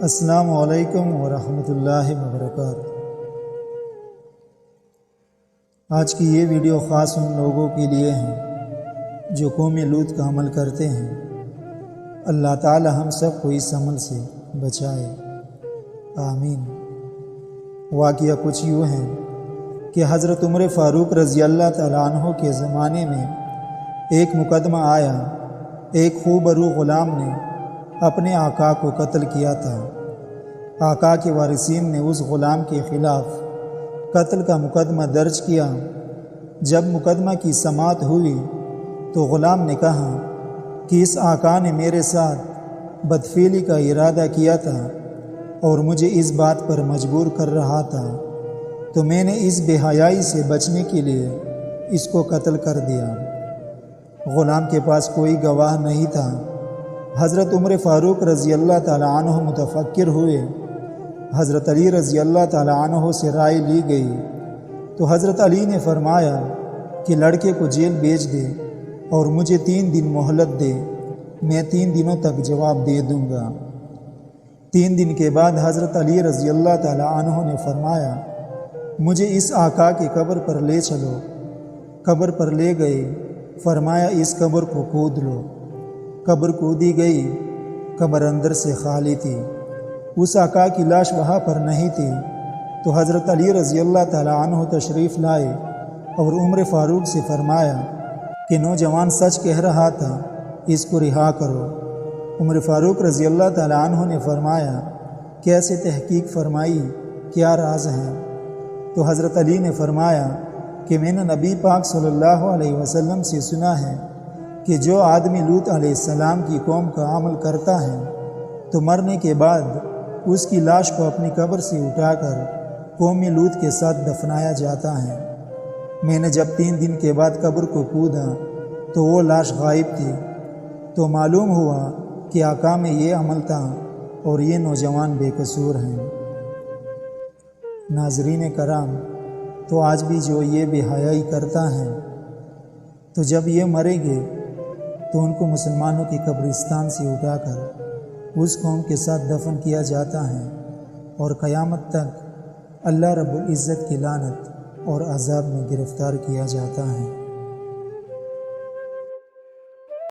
السلام علیکم ورحمۃ اللہ وبرکاتہ۔ آج کی یہ ویڈیو خاص ان لوگوں کے لیے ہیں جو قوم لوط کا عمل کرتے ہیں۔ اللہ تعالی ہم سب کو اس عمل سے بچائے، آمین۔ واقعہ کچھ یوں ہے کہ حضرت عمر فاروق رضی اللہ تعالیٰ عنہ کے زمانے میں ایک مقدمہ آیا۔ ایک خوبرو غلام نے اپنے آقا کو قتل کیا تھا۔ آقا کے وارثین نے اس غلام کے خلاف قتل کا مقدمہ درج کیا۔ جب مقدمہ کی سماعت ہوئی تو غلام نے کہا کہ اس آقا نے میرے ساتھ بدفعلی کا ارادہ کیا تھا اور مجھے اس بات پر مجبور کر رہا تھا، تو میں نے اس بے حیائی سے بچنے کے لیے اس کو قتل کر دیا۔ غلام کے پاس کوئی گواہ نہیں تھا۔ حضرت عمر فاروق رضی اللہ تعالیٰ عنہ متفکر ہوئے۔ حضرت علی رضی اللہ تعالیٰ عنہ سے رائے لی گئی تو حضرت علی نے فرمایا کہ لڑکے کو جیل بھیج دے اور مجھے 3 دن مہلت دے، میں 3 دنوں تک جواب دے دوں گا۔ 3 دن کے بعد حضرت علی رضی اللہ تعالیٰ عنہ نے فرمایا مجھے اس آقا کی قبر پر لے چلو۔ قبر پر لے گئے، فرمایا اس قبر کو کھود لو۔ قبر کھودی گئی، قبر اندر سے خالی تھی۔ اس آقا کی لاش وہاں پر نہیں تھی، تو حضرت علی رضی اللہ تعالیٰ عنہ تشریف لائے اور عمر فاروق سے فرمایا کہ نوجوان سچ کہہ رہا تھا، اس کو رہا کرو۔ عمر فاروق رضی اللہ تعالیٰ عنہ نے فرمایا کیسے تحقیق فرمائی، کیا راز ہے؟ تو حضرت علی نے فرمایا کہ میں نے نبی پاک صلی اللہ علیہ وسلم سے سنا ہے کہ جو آدمی لوط علیہ السلام کی قوم کا عمل کرتا ہے تو مرنے کے بعد اس کی لاش کو اپنی قبر سے اٹھا کر قوم لوط کے ساتھ دفنایا جاتا ہے۔ میں نے جب 3 دن کے بعد قبر کو کھودا تو وہ لاش غائب تھی، تو معلوم ہوا کہ آقا میں یہ عمل تھا اور یہ نوجوان بے قصور ہیں۔ ناظرین کرام، تو آج بھی جو یہ بے حیائی کرتا ہے تو جب یہ مریں گے تو ان کو مسلمانوں کی قبرستان سے اٹھا کر اس قوم کے ساتھ دفن کیا جاتا ہے اور قیامت تک اللہ رب العزت کی لعنت اور عذاب میں گرفتار کیا جاتا ہے۔